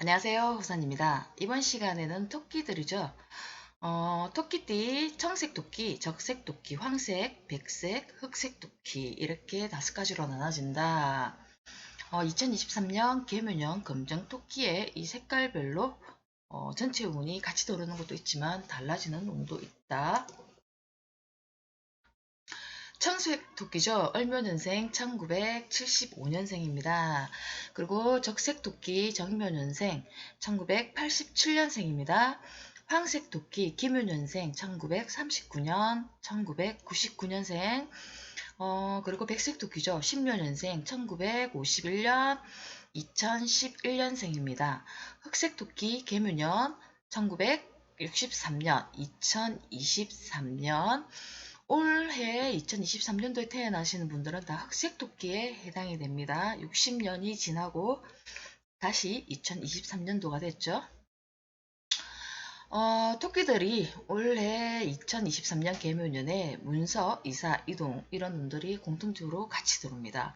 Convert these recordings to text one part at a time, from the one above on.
안녕하세요, 호선입니다. 이번 시간에는 토끼들이죠. 토끼띠, 청색 토끼, 적색 토끼, 황색, 백색, 흑색 토끼 이렇게 5가지로 나눠진다. 2023년 개묘년 금정 토끼의 이 색깔별로 전체 운이 같이 도르는 것도 있지만 달라지는 운도 있다. 청색 토끼죠. 을묘년생 1975년생입니다. 그리고 적색 토끼 정묘년생 1987년생입니다. 황색 토끼 기묘년생 1939년, 1999년생. 그리고 백색 토끼죠. 신묘년생 1951년, 2011년생입니다. 흑색 토끼 개묘년 1963년, 2023년. 올해 2023년도에 태어나시는 분들은 다 흑색 토끼에 해당이 됩니다. 60년이 지나고 다시 2023년도가 됐죠. 토끼들이 올해 2023년 개묘년에 문서, 이사, 이동 이런 운들이 공통적으로 같이 들어옵니다.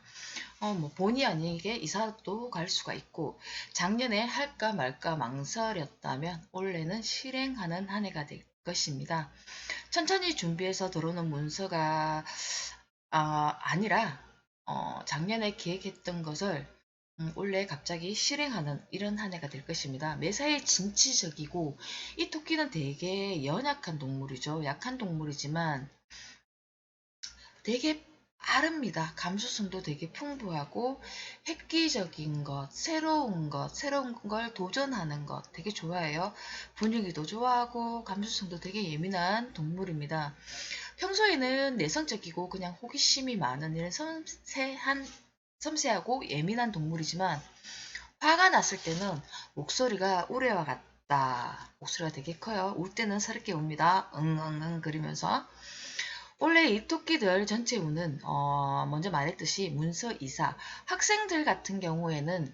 본의 아니게 이사도 갈 수가 있고 작년에 할까 말까 망설였다면 올해는 실행하는 한 해가 될 것입니다. 천천히 준비해서 들어오는 문서가 아니라 작년에 계획했던 것을 올해 갑자기 실행하는 이런 한 해가 될 것입니다. 매사에 진취적이고 이 토끼는 되게 연약한 동물이죠. 약한 동물이지만 되게 빠릅니다. 감수성도 되게 풍부하고 획기적인 것, 새로운 걸 도전하는 것 되게 좋아해요. 분위기도 좋아하고 감수성도 되게 예민한 동물입니다. 평소에는 내성적이고 그냥 호기심이 많은 이런 섬세하고 예민한 동물이지만 화가 났을 때는 목소리가 우레와 같다. 목소리가 되게 커요. 울 때는 서럽게 웁니다. 응응응 그리면서. 원래 이 토끼들 전체 운은 먼저 말했듯이 문서 이사, 학생들 같은 경우에는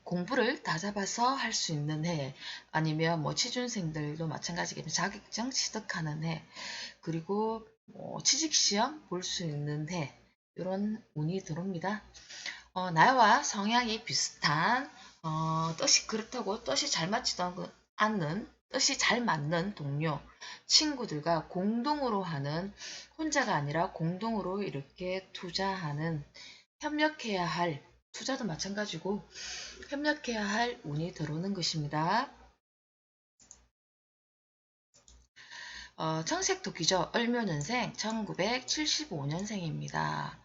공부를 다잡아서 할 수 있는 해, 아니면 뭐 취준생들도 마찬가지겠지만 자격증 취득하는 해, 그리고 취직시험 볼 수 있는 해, 이런 운이 들어옵니다. 나와 성향이 비슷한 뜻이 그렇다고 뜻이 잘 맞지도 않는 뜻이 잘 맞는 동료, 친구들과 공동으로 하는 혼자가 아니라 공동으로 이렇게 투자하는 협력해야 할 투자도 마찬가지고 협력해야 할 운이 들어오는 것입니다. 청색토끼죠. 을묘년생 1975년생입니다.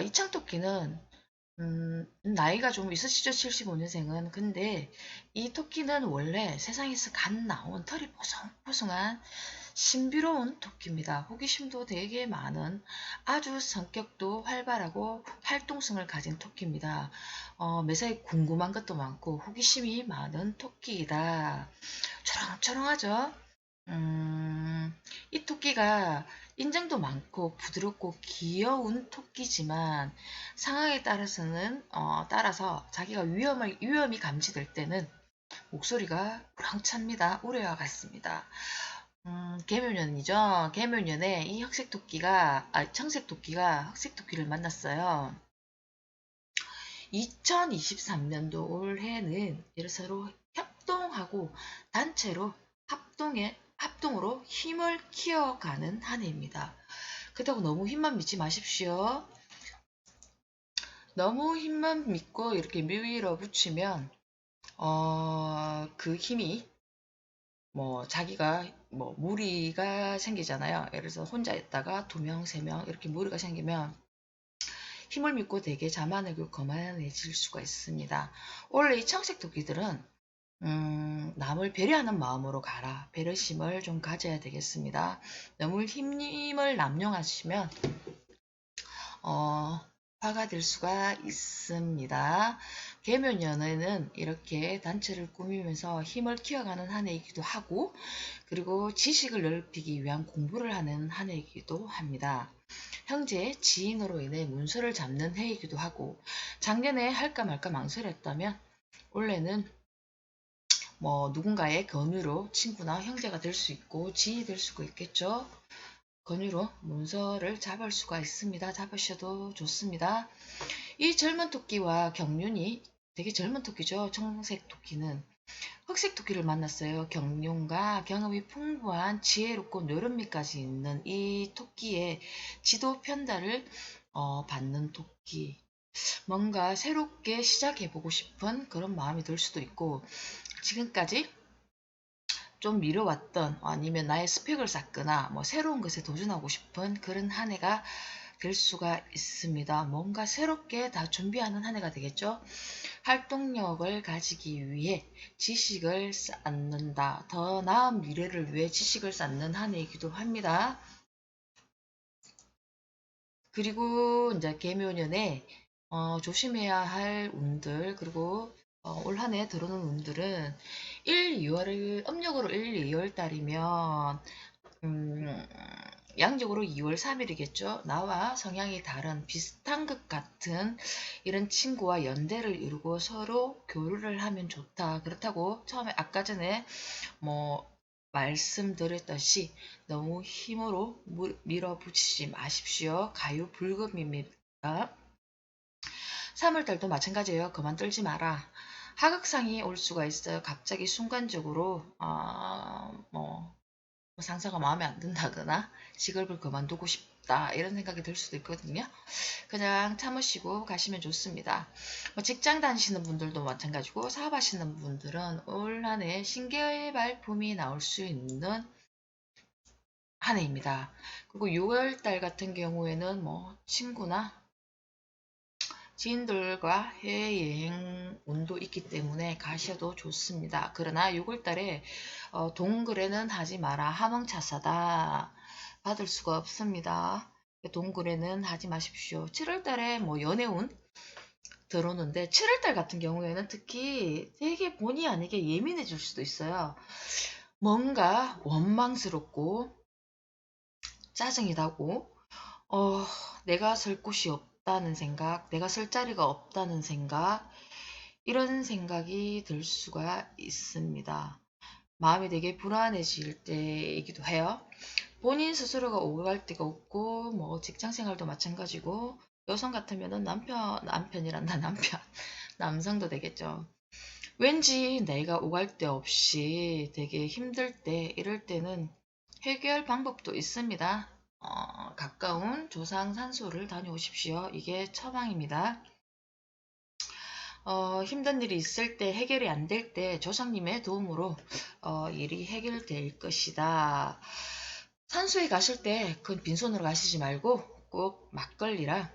이 청토끼는 나이가 좀 있으시죠? 75년생은. 근데 이 토끼는 원래 세상에서 갓 나온 털이 보송보송한 신비로운 토끼입니다. 호기심도 되게 많은 아주 성격도 활발하고 활동성을 가진 토끼입니다. 매사에 궁금한 것도 많고 호기심이 많은 토끼이다. 초롱초롱하죠? 이 토끼가 인정도 많고 부드럽고 귀여운 토끼지만 상황에 따라서 자기가 위험이 감지될 때는 목소리가 우렁찹니다. 우레와 같습니다. 개묘년이죠. 개묘년에 이 청색 토끼가 흑색 토끼를 만났어요. 2023년도 올해는 서로 협동하고 단체로 합동으로 힘을 키워가는 한 해입니다. 그렇다고 너무 힘만 믿지 마십시오. 너무 힘만 믿고 이렇게 밀어붙이면 그 힘이 자기가 무리가 생기잖아요. 예를 들어서 혼자 있다가 2명, 3명 이렇게 무리가 생기면 힘을 믿고 되게 자만하고 거만해질 수가 있습니다. 원래 이 청색 토끼들은 남을 배려하는 마음으로 가라. 배려심을 좀 가져야 되겠습니다. 너무 힘을 남용하시면 화가 될 수가 있습니다. 개묘년에는 이렇게 단체를 꾸미면서 힘을 키워가는 한 해이기도 하고, 그리고 지식을 넓히기 위한 공부를 하는 한 해이기도 합니다. 형제, 지인으로 인해 문서를 잡는 해이기도 하고, 작년에 할까 말까 망설였다면 올해는 누군가의 권유로 친구나 형제가 될 수 있고 지인이 될 수가 있겠죠. 권유로 문서를 잡을 수가 있습니다. 잡으셔도 좋습니다. 이 젊은 토끼와 경륜이 되게 젊은 토끼죠. 청색 토끼는. 흑색 토끼를 만났어요. 경륜과 경험이 풍부한 지혜롭고 노련미까지 있는 이 토끼의 지도 편달을 받는 토끼. 뭔가 새롭게 시작해보고 싶은 그런 마음이 들 수도 있고, 지금까지 좀 미뤄왔던 아니면 나의 스펙을 쌓거나 뭐 새로운 것에 도전하고 싶은 그런 한 해가 될 수가 있습니다. 뭔가 새롭게 다 준비하는 한 해가 되겠죠. 활동력을 가지기 위해 지식을 쌓는다. 더 나은 미래를 위해 지식을 쌓는 한 해이기도 합니다. 그리고 이제 개묘년에 조심해야 할 운들, 그리고 올 한 해 들어오는 운들은 2월을 음력으로 2월 달이면 양력으로 2월 3일이겠죠. 나와 성향이 다른 비슷한 것 같은 이런 친구와 연대를 이루고 서로 교류를 하면 좋다. 그렇다고 처음에 아까 전에 뭐 말씀드렸듯이 너무 힘으로 밀어붙이지 마십시오. 가요불급입니다. 3월달도 마찬가지예요. 그만 떨지 마라. 하극상이 올 수가 있어요. 갑자기 순간적으로 뭐 상사가 마음에 안 든다거나 직업을 그만두고 싶다 이런 생각이 들 수도 있거든요. 그냥 참으시고 가시면 좋습니다. 뭐 직장 다니시는 분들도 마찬가지고 사업하시는 분들은 올 한 해 신개발품이 나올 수 있는 한 해입니다. 그리고 6월달 같은 경우에는 뭐 친구나 지인들과 해외여행 운도 있기 때문에 가셔도 좋습니다. 그러나 6월달에 동거래는 하지 마라. 하망차사다. 받을 수가 없습니다. 동거래는 하지 마십시오. 7월달에 뭐 연애운 들어오는데 7월달 같은 경우에는 특히 되게 본의 아니게 예민해질 수도 있어요. 뭔가 원망스럽고 짜증이 나고 내가 설 곳이 없다는 생각, 내가 설 자리가 없다는 생각, 이런 생각이 들 수가 있습니다. 마음이 되게 불안해질 때이기도 해요. 본인 스스로가 오갈 데가 없고, 뭐 직장 생활도 마찬가지고, 여성 같으면은 남편이란다, 남성도 되겠죠. 왠지 내가 오갈 데 없이 되게 힘들 때, 이럴 때는 해결 방법도 있습니다. 가까운 조상 산소를 다녀오십시오. 이게 처방입니다. 힘든 일이 있을 때 해결이 안 될 때 조상님의 도움으로 일이 해결될 것이다. 산소에 가실 때 그건 빈손으로 가시지 말고 꼭 막걸리랑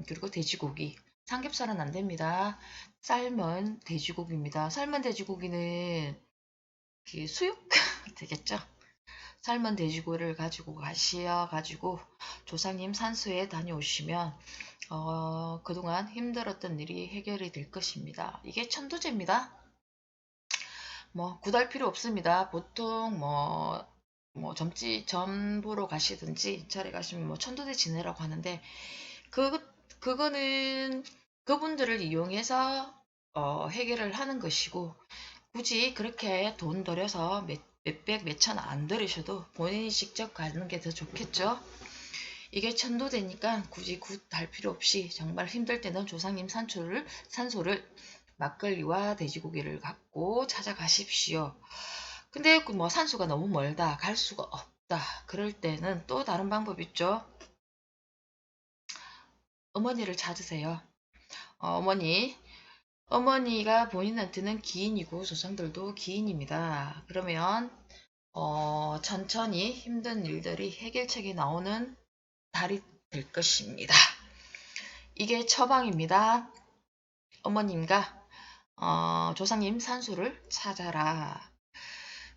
그리고 돼지고기, 삼겹살은 안 됩니다. 삶은 돼지고기입니다. 삶은 돼지고기는 수육 되겠죠? 삶은 돼지고기를 가지고 가셔가지고 조상님 산소에 다녀오시면 그동안 힘들었던 일이 해결이 될 것입니다. 이게 천도제입니다. 뭐 구달 필요 없습니다. 보통 뭐 점보러 가시든지 절에 가시면 뭐 천도제 지내라고 하는데 그거는 그분들을 이용해서 해결을 하는 것이고 굳이 그렇게 돈 들여서 몇백 몇천 안 들으셔도 본인이 직접 가는 게 더 좋겠죠. 이게 천도되니까 굳이 굿할 필요 없이 정말 힘들 때는 조상님 산소를 막걸리와 돼지고기를 갖고 찾아가십시오. 근데 그 뭐 산소가 너무 멀다, 갈 수가 없다. 그럴 때는 또 다른 방법 있죠. 어머니를 찾으세요. 어머니가 본인한테는 기인이고 조상들도 기인입니다. 그러면 천천히 힘든 일들이 해결책이 나오는 달이 될 것입니다. 이게 처방입니다. 어머님과 조상님 산소를 찾아라.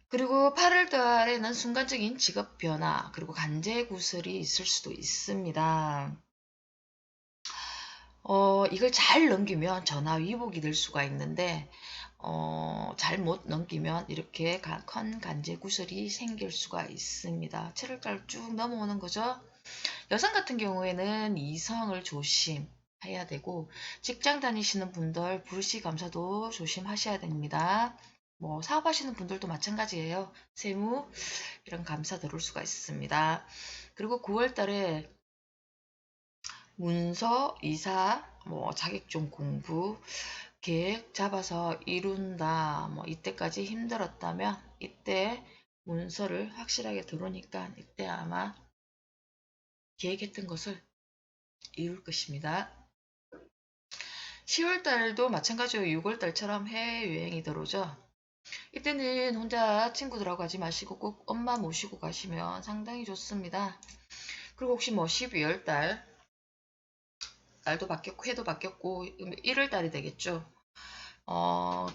그리고 8월 달에는 순간적인 직업 변화 그리고 간제 구설이 있을 수도 있습니다. 이걸 잘 넘기면 전화 위복이 될 수가 있는데 잘못 넘기면 이렇게 큰 간제 구설이 생길 수가 있습니다. 7월달 쭉 넘어오는 거죠. 여성 같은 경우에는 이성을 조심해야 되고 직장 다니시는 분들 불시 감사도 조심하셔야 됩니다. 뭐 사업하시는 분들도 마찬가지예요. 세무 이런 감사 들어올 수가 있습니다. 그리고 9월 달에 문서, 이사, 뭐 자격증 공부 계획 잡아서 이룬다. 뭐 이때까지 힘들었다면 이때 문서를 확실하게 들어오니까 이때 아마 계획했던 것을 이룰 것입니다. 10월달도 마찬가지로 6월달처럼 해외여행이 들어오죠. 이때는 혼자 친구들하고 가지 마시고 꼭 엄마 모시고 가시면 상당히 좋습니다. 그리고 혹시 뭐 12월달 날도 바뀌었고 해도 바뀌었고 1월달이 되겠죠.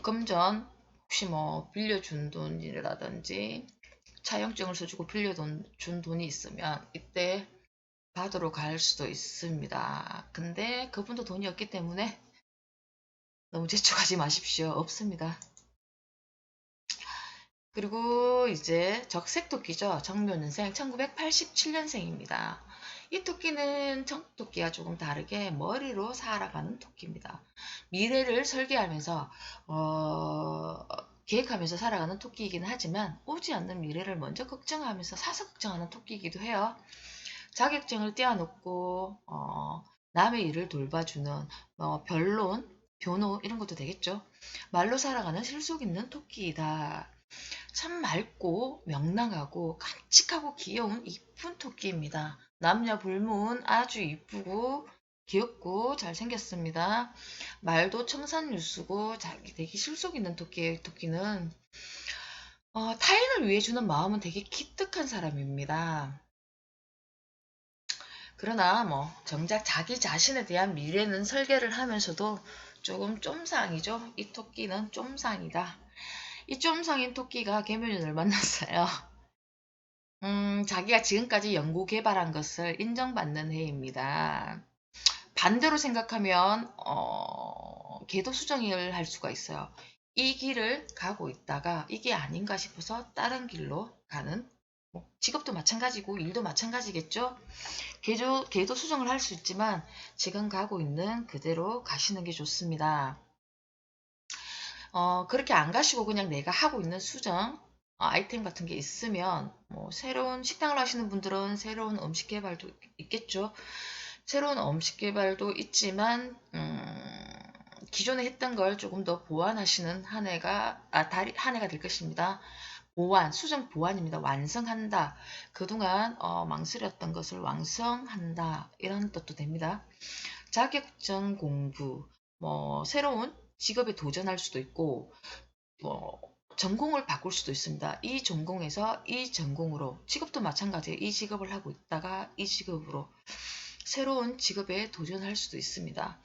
금전 혹시 뭐 빌려준 돈이라든지 차용증을 써주고 빌려준 돈이 있으면 이때 받으러 갈 수도 있습니다. 근데 그분도 돈이 없기 때문에 너무 재촉하지 마십시오. 없습니다. 그리고 이제 적색토끼죠. 정묘년생 1987년생입니다. 이 토끼는 청토끼와 조금 다르게 머리로 살아가는 토끼입니다. 미래를 설계하면서 계획하면서 살아가는 토끼이기는 하지만 오지 않는 미래를 먼저 걱정하면서 사서 걱정하는 토끼이기도 해요. 자격증을 떼어놓고 남의 일을 돌봐주는 변론, 변호 이런 것도 되겠죠. 말로 살아가는 실속 있는 토끼이다. 참 맑고 명랑하고 깜찍하고 귀여운 이쁜 토끼입니다. 남녀 불문 아주 이쁘고 귀엽고 잘생겼습니다. 말도 청산유수고 되게 실속 있는 토끼예요. 토끼는 타인을 위해 주는 마음은 되게 기특한 사람입니다. 그러나 뭐 정작 자기 자신에 대한 미래는 설계를 하면서도 조금 쫌상이죠. 이 토끼는 쫌상이다. 이 쫌상인 토끼가 개묘년을 만났어요. 자기가 지금까지 연구 개발한 것을 인정받는 해입니다. 반대로 생각하면 궤도 수정을 할 수가 있어요. 이 길을 가고 있다가 이게 아닌가 싶어서 다른 길로 가는 직업도 마찬가지고 일도 마찬가지겠죠. 궤도 수정을 할 수 있지만 지금 가고 있는 그대로 가시는 게 좋습니다. 그렇게 안 가시고 그냥 내가 하고 있는 수정 아이템 같은 게 있으면 뭐 새로운 식당을 하시는 분들은 새로운 음식 개발도 있겠죠. 새로운 음식 개발도 있지만 기존에 했던 걸 조금 더 보완하시는 한 해가 될 것입니다. 보완, 수정 보완입니다. 완성한다. 그동안 망설였던 것을 완성한다. 이런 뜻도 됩니다. 자격증 공부, 뭐 새로운 직업에 도전할 수도 있고 뭐 전공을 바꿀 수도 있습니다. 이 전공에서 이 전공으로 직업도 마찬가지예요. 이 직업을 하고 있다가 이 직업으로 새로운 직업에 도전할 수도 있습니다.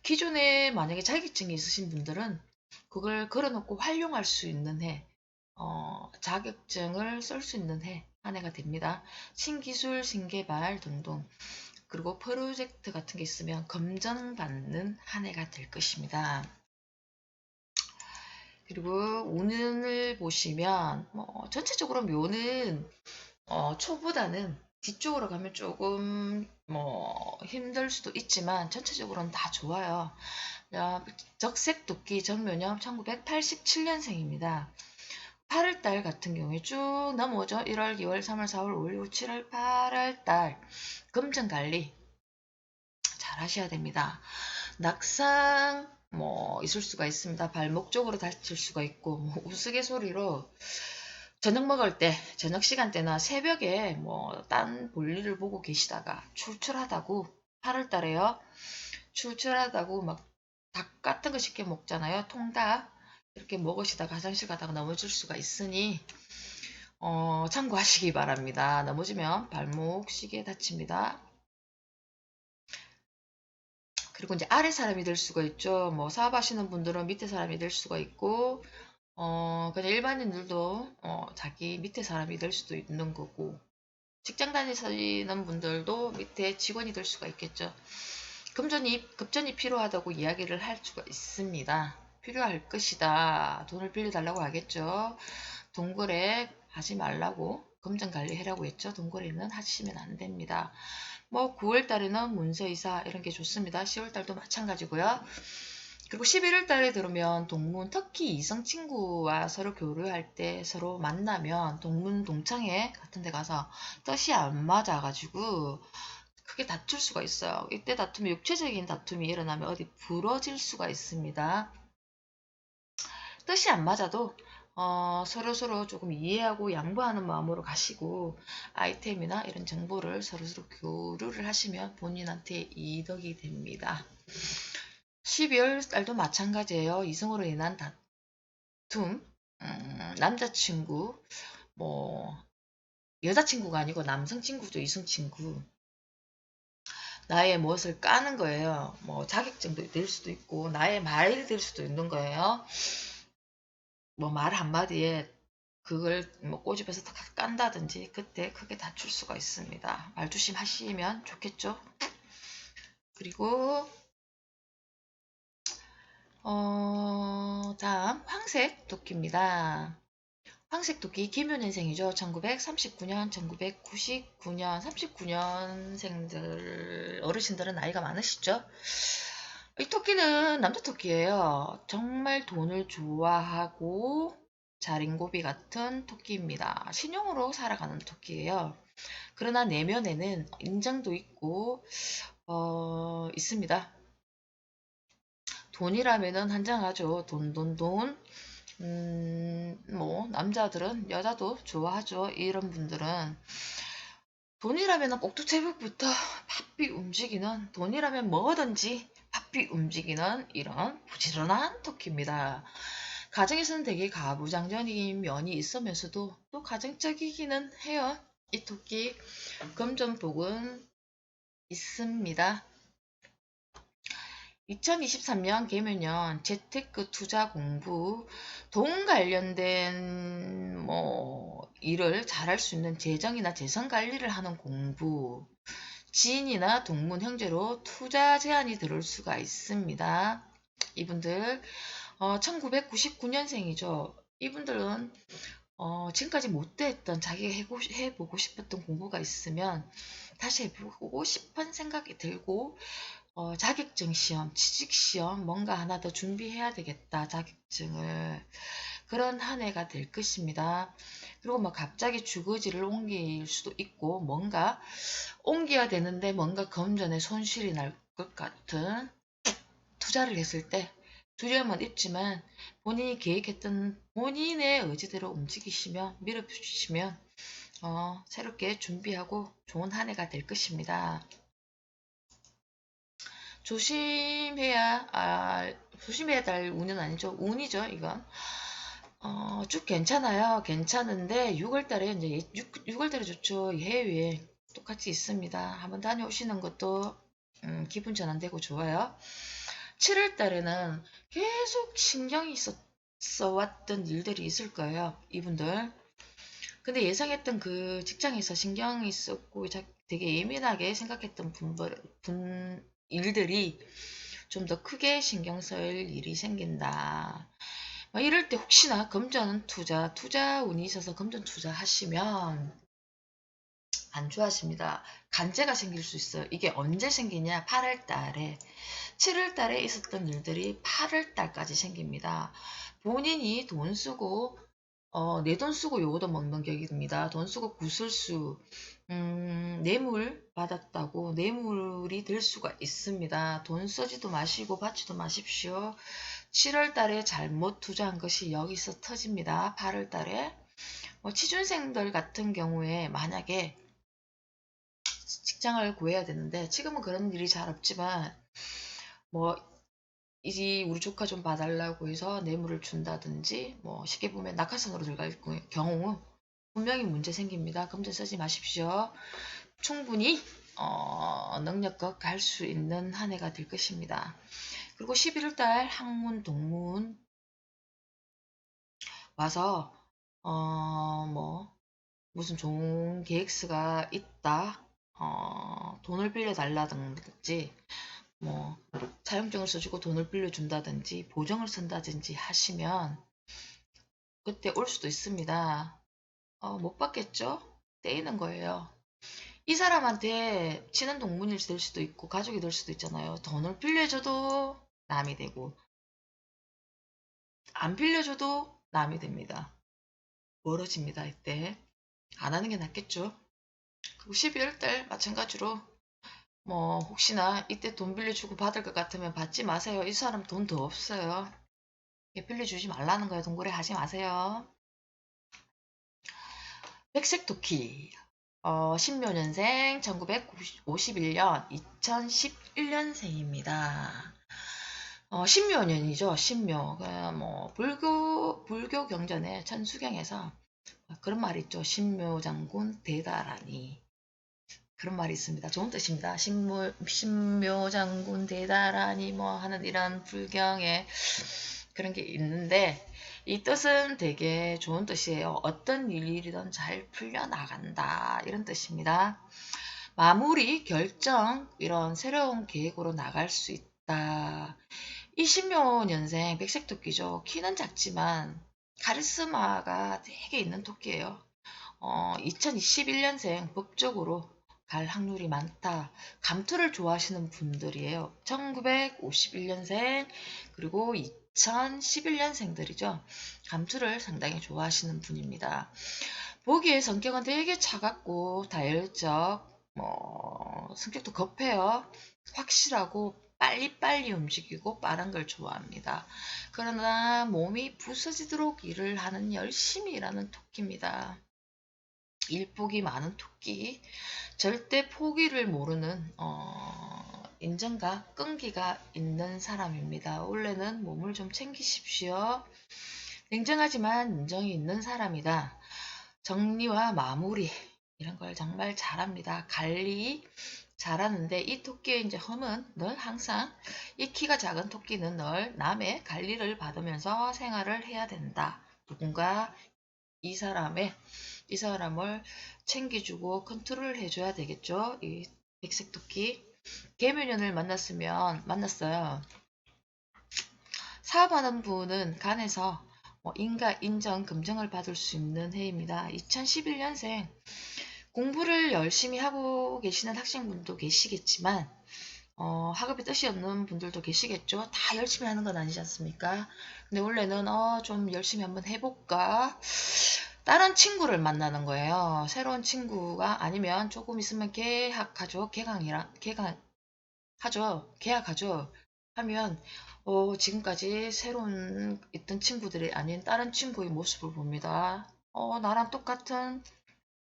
기존에 만약에 자격증이 있으신 분들은 그걸 걸어놓고 활용할 수 있는 해, 자격증을 쓸 수 있는 한 해가 됩니다. 신기술, 신개발 등등 그리고 프로젝트 같은 게 있으면 검증받는 한 해가 될 것입니다. 그리고 운을 보시면 전체적으로 묘는 초보다는 뒤쪽으로 가면 조금 힘들 수도 있지만 전체적으로는 다 좋아요. 적색토끼 정묘년 1987년생입니다. 8월달 같은 경우에 쭉 넘어오죠. 1월, 2월, 3월, 4월, 5월, 6월, 7월, 8월달 금전관리 잘 하셔야 됩니다. 낙상 있을 수가 있습니다. 발목 쪽으로 다칠 수가 있고 우스갯소리로 저녁 먹을 때 저녁 시간대나 새벽에 딴 볼일을 보고 계시다가 출출하다고 8월달에요. 출출하다고 막 닭 같은 거 쉽게 먹잖아요. 통닭 이렇게 먹으시다가 화장실 가다가 넘어질 수가 있으니 참고하시기 바랍니다. 넘어지면 발목 시계 다칩니다. 그리고 이제 아래 사람이 될 수가 있죠. 사업하시는 분들은 밑에 사람이 될 수가 있고, 그냥 일반인들도 자기 밑에 사람이 될 수도 있는 거고, 직장 다니시는 분들도 밑에 직원이 될 수가 있겠죠. 급전이 필요하다고 이야기를 할 수가 있습니다. 필요할 것이다. 돈을 빌려달라고 하겠죠. 동거래 하지 말라고 금전 관리해라고 했죠. 동거래는 하시면 안 됩니다. 9월 달에는 문서이사 이런 게 좋습니다. 10월 달도 마찬가지고요. 그리고 11월 달에 들으면 동문, 특히 이성 친구와 서로 교류할 때 서로 만나면 동문 동창회 같은 데 가서 뜻이 안 맞아가지고 크게 다툴 수가 있어요. 이때 다투면 육체적인 다툼이 일어나면 어디 부러질 수가 있습니다. 뜻이 안 맞아도 서로서로 조금 이해하고 양보하는 마음으로 가시고 아이템이나 이런 정보를 서로서로 교류를 하시면 본인한테 이득이 됩니다. 12월 달도 마찬가지예요. 이성으로 인한 다툼, 남자친구, 뭐 여자친구가 아니고 남성친구죠. 이성친구. 나의 무엇을 까는 거예요. 뭐 자격증도 될 수도 있고 나의 말이 될 수도 있는 거예요. 뭐 말 한마디에 그걸 뭐 꼬집어서 탁 깐다든지 그때 크게 다툴 수가 있습니다. 말 조심하시면 좋겠죠. 그리고 다음 황색 토끼입니다. 황색 토끼 김윤인생이죠. 1939년, 1999년, 39년생들 어르신들은 나이가 많으시죠? 이 토끼는 남자 토끼예요. 정말 돈을 좋아하고 자린고비 같은 토끼입니다. 신용으로 살아가는 토끼예요. 그러나 내면에는 인정도 있고 있습니다. 돈이라면은 한장하죠. 돈, 돈, 돈. 뭐 남자들은 여자도 좋아하죠. 이런 분들은 돈이라면 꼭두새벽부터 바삐 움직이는 돈이라면 뭐든지 바삐 움직이는 이런 부지런한 토끼입니다. 가정에서는 되게 가부장적인 면이 있으면서도 또 가정적이기는 해요. 이 토끼 금전복은 있습니다. 2023년 개묘년 재테크 투자 공부 돈 관련된 뭐 일을 잘할 수 있는 재정이나 재산 관리를 하는 공부 지인이나 동문 형제로 투자 제안이 들어올 수가 있습니다. 이분들 1999년생이죠. 이분들은 지금까지 못했던 자기가 해보고 싶었던 공부가 있으면 다시 해보고 싶은 생각이 들고 자격증 시험, 취직 시험 뭔가 하나 더 준비해야 되겠다. 자격증을. 그런 한 해가 될 것입니다. 그리고 뭐 갑자기 주거지를 옮길 수도 있고 뭔가 옮겨야 되는데 뭔가 금전에 손실이 날 것 같은 투자를 했을 때 두려움은 있지만 본인이 계획했던 본인의 의지대로 움직이시면 밀어주시면 새롭게 준비하고 좋은 한 해가 될 것입니다. 조심해야 될 운은 아니죠. 운이죠, 이건. 쭉 괜찮아요. 괜찮은데 6월달에 이제 6월달에 좋죠. 해외 똑같이 있습니다. 한번 다녀오시는 것도 기분 전환되고 좋아요. 7월달에는 계속 신경이 있어 왔던 일들이 있을 거예요. 이분들. 근데 예상했던 그 직장에서 신경이 있었고 되게 예민하게 생각했던 일들이 좀 더 크게 신경 쓸 일이 생긴다. 이럴 때 혹시나 금전 투자 운이 있어서 금전 투자 하시면 안 좋아하십니다. 간제가 생길 수 있어요. 이게 언제 생기냐? 8월 달에. 7월 달에 있었던 일들이 8월 달까지 생깁니다. 본인이 돈 쓰고 내 돈 쓰고 요거도 먹는 격입니다. 돈 쓰고 구슬수 뇌물 받았다고 뇌물이 될 수가 있습니다. 돈 쓰지도 마시고 받지도 마십시오. 7월 달에 잘못 투자한 것이 여기서 터집니다. 8월 달에 취준생들 같은 경우에 만약에 직장을 구해야 되는데 지금은 그런 일이 잘 없지만 뭐 이제 우리 조카 좀 봐달라고 해서 뇌물을 준다든지 뭐 쉽게 보면 낙하산으로 들어갈 경우 분명히 문제 생깁니다. 금전 쓰지 마십시오. 충분히 능력껏 갈 수 있는 한 해가 될 것입니다. 그리고 11월달 학문 동문 와서 뭐 무슨 좋은 계획서가 있다. 돈을 빌려달라든지 뭐 사용증을 써주고 돈을 빌려준다든지 보증을 쓴다든지 하시면 그때 올 수도 있습니다. 못 받겠죠? 떼이는 거예요. 이 사람한테 친한 동문일 될 수도 있고 가족이 될 수도 있잖아요. 돈을 빌려줘도 남이 되고 안 빌려줘도 남이 됩니다. 멀어집니다. 이때 안 하는 게 낫겠죠. 그리고 12월 달 마찬가지로 뭐 혹시나 이때 돈 빌려주고 받을 것 같으면 받지 마세요. 이 사람 돈 더 없어요. 빌려주지 말라는 거예요. 동거래 하지 마세요. 백색 토끼. 신묘년생 1951년 2011년생입니다. 신묘년이죠. 신묘. 뭐 불교 경전에 천수경에서 그런 말이 있죠. 신묘장군 대다라니. 그런 말이 있습니다. 좋은 뜻입니다. 신묘장군 대다라니 뭐 하는 이런 불경에 그런 게 있는데 이 뜻은 되게 좋은 뜻이에요. 어떤 일이든 잘 풀려나간다 이런 뜻입니다. 마무리, 결정 이런 새로운 계획으로 나갈 수 있다. 20묘년생 백색토끼죠. 키는 작지만 카리스마가 되게 있는 토끼예요. 2021년생 법적으로 갈 확률이 많다. 감투를 좋아하시는 분들이에요. 1951년생 그리고 2011년생들이죠. 감투를 상당히 좋아하시는 분입니다. 보기에 성격은 되게 차갑고 다혈적, 성격도 급해요. 확실하고 빨리빨리 움직이고 빠른 걸 좋아합니다. 그러나 몸이 부서지도록 일을 하는 열심히 일하는 토끼입니다. 일복이 많은 토끼, 절대 포기를 모르는 인정과 끈기가 있는 사람입니다. 원래는 몸을 좀 챙기십시오. 냉정하지만 인정이 있는 사람이다. 정리와 마무리 이런 걸 정말 잘합니다. 관리 잘하는데 이 토끼의 이제 흠은 늘 항상 이 키가 작은 토끼는 늘 남의 관리를 받으면서 생활을 해야 된다. 누군가 이 사람을 챙겨주고 컨트롤 해줘야 되겠죠. 이 백색 토끼. 개묘년을 만났어요. 사업하는 분은 간에서 인가, 인정, 금정을 받을 수 있는 해입니다. 2011년생 공부를 열심히 하고 계시는 학생분도 계시겠지만 학업에 뜻이 없는 분들도 계시겠죠. 다 열심히 하는 건 아니지 않습니까? 근데 원래는 좀 열심히 한번 해볼까? 다른 친구를 만나는 거예요. 새로운 친구가 아니면 조금 있으면 계약하죠. 계약하죠. 하면 지금까지 새로운 있던 친구들이 아닌 다른 친구의 모습을 봅니다. 나랑 똑같은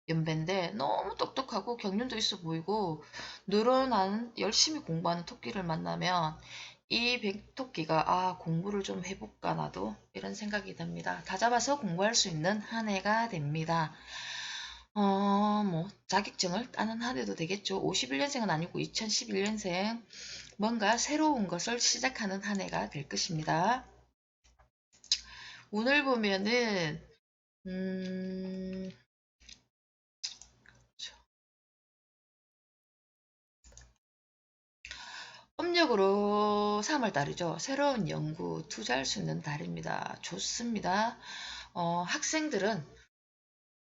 연배인데 너무 똑똑하고 경륜도 있어 보이고 늘어난 열심히 공부하는 토끼를 만나면 이 백토끼가 공부를 좀 해볼까 나도 이런 생각이 듭니다. 다잡아서 공부할 수 있는 한 해가 됩니다. 자격증을 따는 한 해도 되겠죠. 51년생은 아니고 2011년생 뭔가 새로운 것을 시작하는 한 해가 될 것입니다. 오늘 보면은 음력으로 3월달이죠. 새로운 연구, 투자할 수 있는 달입니다. 좋습니다. 학생들은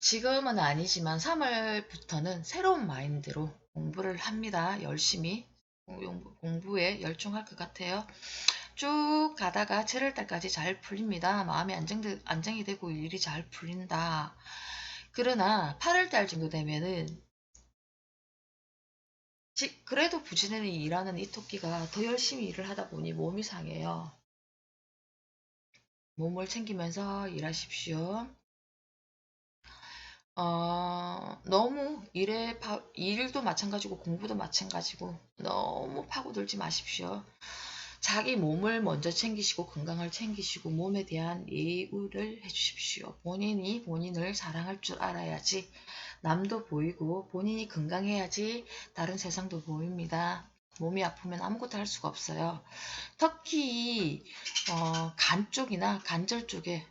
지금은 아니지만 3월부터는 새로운 마인드로 공부를 합니다. 열심히 공부에 열중할 것 같아요. 쭉 가다가 7월달까지 잘 풀립니다. 마음이 안정이 되고 일이 잘 풀린다. 그러나 8월달 정도 되면은 그래도 부지런히 일하는 이 토끼가 더 열심히 일을 하다 보니 몸이 상해요. 몸을 챙기면서 일하십시오. 너무 일도 마찬가지고 공부도 마찬가지고 너무 파고들지 마십시오. 자기 몸을 먼저 챙기시고 건강을 챙기시고 몸에 대한 예우를 해주십시오. 본인이 본인을 사랑할 줄 알아야지 남도 보이고 본인이 건강해야지 다른 세상도 보입니다. 몸이 아프면 아무것도 할 수가 없어요. 특히 간 쪽이나 관절 쪽에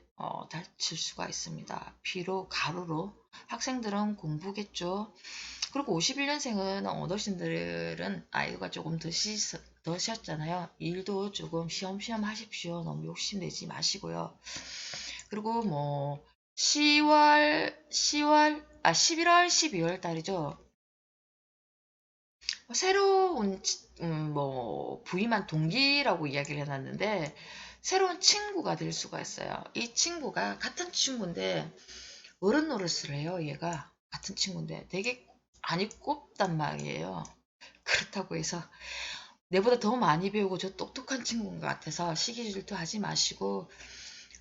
다칠 수가 있습니다. 피로, 가루로 학생들은 공부겠죠. 그리고 51년생은 어르신들은 아이가 조금 드셨잖아요. 일도 조금 쉬엄쉬엄 하십시오. 너무 욕심내지 마시고요. 그리고 11월, 12월 달이죠. 새로운 부임한 동기라고 이야기를 해놨는데 새로운 친구가 될 수가 있어요. 이 친구가 같은 친구인데 어른 노릇을 해요. 얘가 같은 친구인데 되게 많이 꼽단 말이에요. 그렇다고 해서 내보다 더 많이 배우고 저 똑똑한 친구인 것 같아서 시기 질투하지 마시고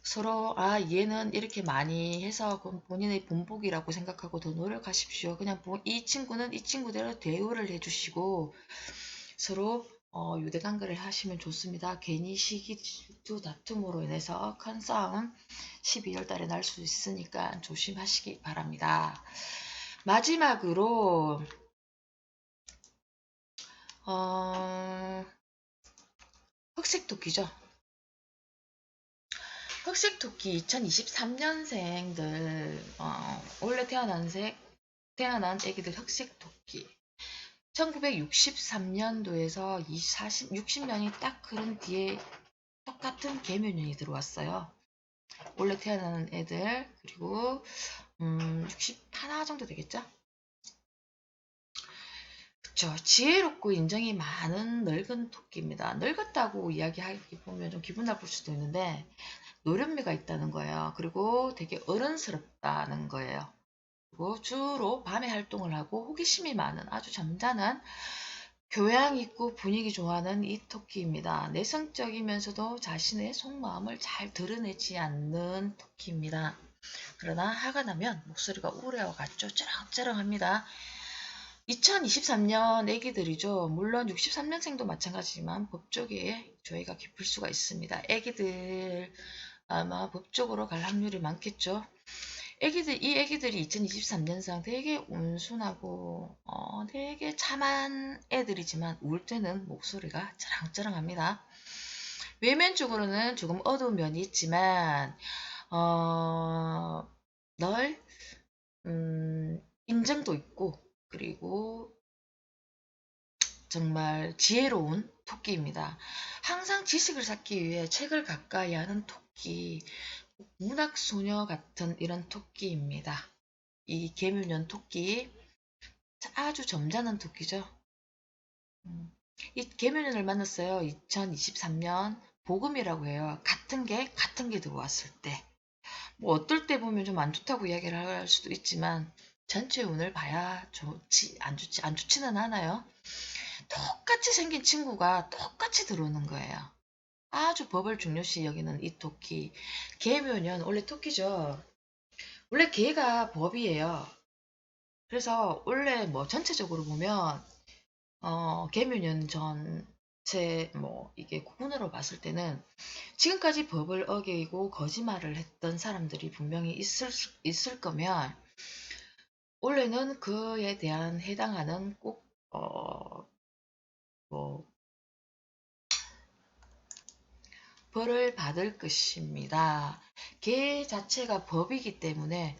서로 얘는 이렇게 많이 해서 그건 본인의 본복이라고 생각하고 더 노력하십시오. 그냥 이 친구는 이 친구대로 대우를 해주시고 서로 유대관계를 하시면 좋습니다. 괜히 시기 질투 다툼으로 인해서 큰 싸움 12월 달에 날 수 있으니까 조심하시기 바랍니다. 마지막으로 흑색토끼죠. 흑색토끼 2023년생들 원래 태어난 애기들 흑색토끼 1963년도에서 60년이 딱 흐른 뒤에 똑같은 계묘년이 들어왔어요. 원래 태어나는 애들 그리고 61 정도 되겠죠? 그쵸. 지혜롭고 인정이 많은 늙은 토끼입니다. 늙었다고 이야기하기 보면 좀 기분 나쁠 수도 있는데 노련미가 있다는 거예요. 그리고 되게 어른스럽다는 거예요. 그리고 주로 밤에 활동을 하고 호기심이 많은 아주 점잖은 교양 있고 분위기 좋아하는 이 토끼입니다. 내성적이면서도 자신의 속마음을 잘 드러내지 않는 토끼입니다. 그러나 화가 나면 목소리가 우레와 같죠. 쩌렁쩌렁합니다. 2023년 애기들이죠. 물론 63년생도 마찬가지지만 법조계에 조예가 깊을 수가 있습니다. 애기들 아마 법적으로 갈 확률이 많겠죠. 이 애기들이 2023년상 되게 온순하고 되게 참한 애들이지만 울 때는 목소리가 쩌렁쩌렁합니다. 외면적으로는 조금 어두운 면이 있지만 널 인정도 있고 그리고 정말 지혜로운 토끼입니다. 항상 지식을 쌓기 위해 책을 가까이 하는 토끼, 문학소녀 같은 이런 토끼입니다. 이 계묘년 토끼, 아주 점잖은 토끼죠. 이 계묘년을 만났어요. 2023년 복음이라고 해요. 같은 게 들어왔을 때. 뭐 어떨 때 보면 좀 안 좋다고 이야기를 할 수도 있지만 전체 운을 봐야 안 좋지는 않아요. 똑같이 생긴 친구가 똑같이 들어오는 거예요. 아주 법을 중요시 여기는 이 토끼. 계묘년 원래 토끼죠. 원래 개가 법이에요. 그래서 원래 뭐 전체적으로 보면 계묘년 전체 뭐 이게 구분으로 봤을 때는 지금까지 법을 어기고 거짓말을 했던 사람들이 분명히 있을 거면 원래는 그에 대한 해당하는 꼭 뭐 벌을 받을 것입니다. 개 자체가 법이기 때문에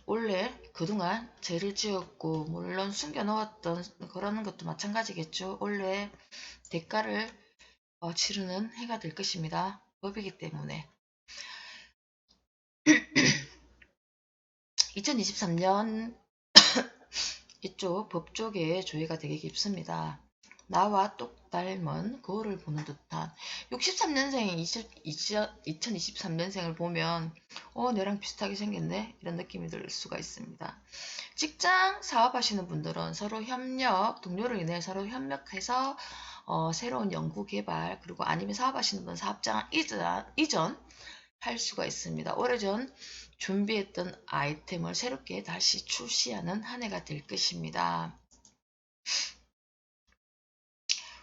원래 그동안 죄를 지었고 물론 숨겨놓았던 그러는 것도 마찬가지겠죠. 원래 대가를 치르는 해가 될 것입니다. 법이기 때문에 2023년 이쪽 법조계의 조예가 되게 깊습니다. 나와 똑 닮은 거울을 보는 듯한 63년생 2023년생을 보면 내랑 비슷하게 생겼네 이런 느낌이 들 수가 있습니다. 직장 사업하시는 분들은 서로 동료로 인해 서로 협력해서 새로운 연구 개발 그리고 아니면 사업하시는 분 사업장 이전 할 수가 있습니다. 오래전 준비했던 아이템을 새롭게 다시 출시하는 한 해가 될 것입니다.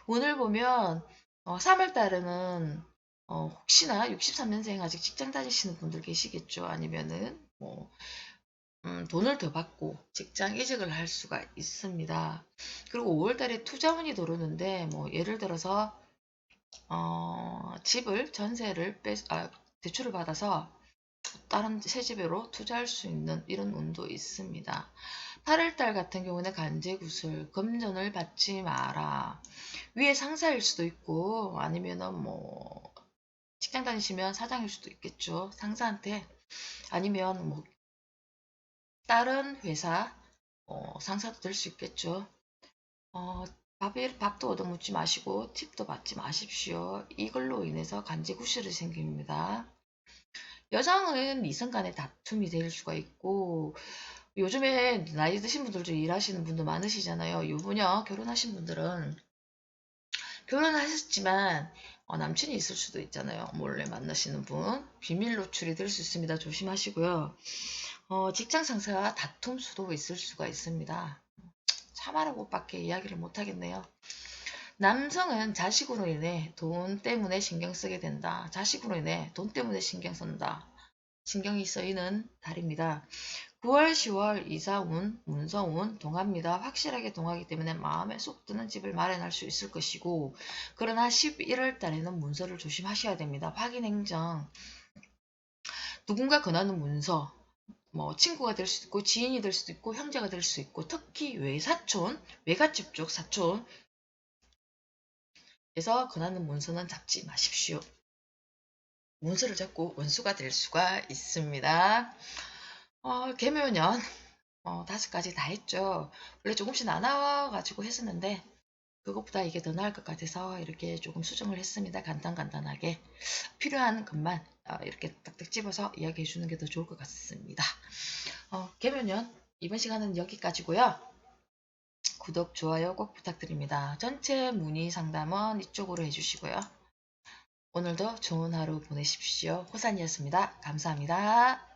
오늘 보면 3월 달에는 혹시나 63년생 아직 직장 다니시는 분들 계시겠죠. 아니면은 뭐 돈을 더 받고 직장 이직을 할 수가 있습니다. 그리고 5월 달에 투자운이 들어오는데 뭐 예를 들어서 집을 대출을 받아서 다른 새 집으로 투자할 수 있는 이런 운도 있습니다. 8월달 같은 경우는 간제구슬, 금전을 받지 마라. 위에 상사일 수도 있고 아니면은 뭐 직장 다니시면 사장일 수도 있겠죠. 상사한테 아니면 뭐 다른 회사 상사도 될 수 있겠죠. 밥도 얻어먹지 마시고 팁도 받지 마십시오. 이걸로 인해서 간제구실이 생깁니다. 여성은 이성 간의 다툼이 될 수가 있고 요즘에 나이 드신 분들도 일하시는 분도 많으시잖아요. 요번요, 결혼하신 분들은 결혼하셨지만 남친이 있을 수도 있잖아요. 몰래 만나시는 분. 비밀 노출이 될 수 있습니다. 조심하시고요. 직장 상사와 다툼 수도 있을 수가 있습니다. 참아라고밖에 이야기를 못하겠네요. 남성은 자식으로 인해 돈 때문에 신경 쓰게 된다. 자식으로 인해 돈 때문에 신경 쓴다. 신경이 쓰이는 달입니다. 9월, 10월 이사운, 문서운 동합니다. 확실하게 동하기 때문에 마음에 쏙 드는 집을 마련할 수 있을 것이고, 그러나 11월 달에는 문서를 조심하셔야 됩니다. 확인 행정, 누군가 권하는 문서, 뭐 친구가 될 수도 있고 지인이 될 수도 있고 형제가 될 수 있고 특히 외사촌, 외갓집 쪽 사촌에서 권하는 문서는 잡지 마십시오. 문서를 잡고 원수가 될 수가 있습니다. 개묘년 5가지 다 했죠. 원래 조금씩 나눠가지고 했었는데 그것보다 이게 더 나을 것 같아서 이렇게 조금 수정을 했습니다. 간단하게 필요한 것만 이렇게 딱딱 집어서 이야기해 주는 게 더 좋을 것 같습니다. 개묘년 이번 시간은 여기까지고요. 구독, 좋아요 꼭 부탁드립니다. 전체 문의 상담은 이쪽으로 해주시고요. 오늘도 좋은 하루 보내십시오. 호산이었습니다. 감사합니다.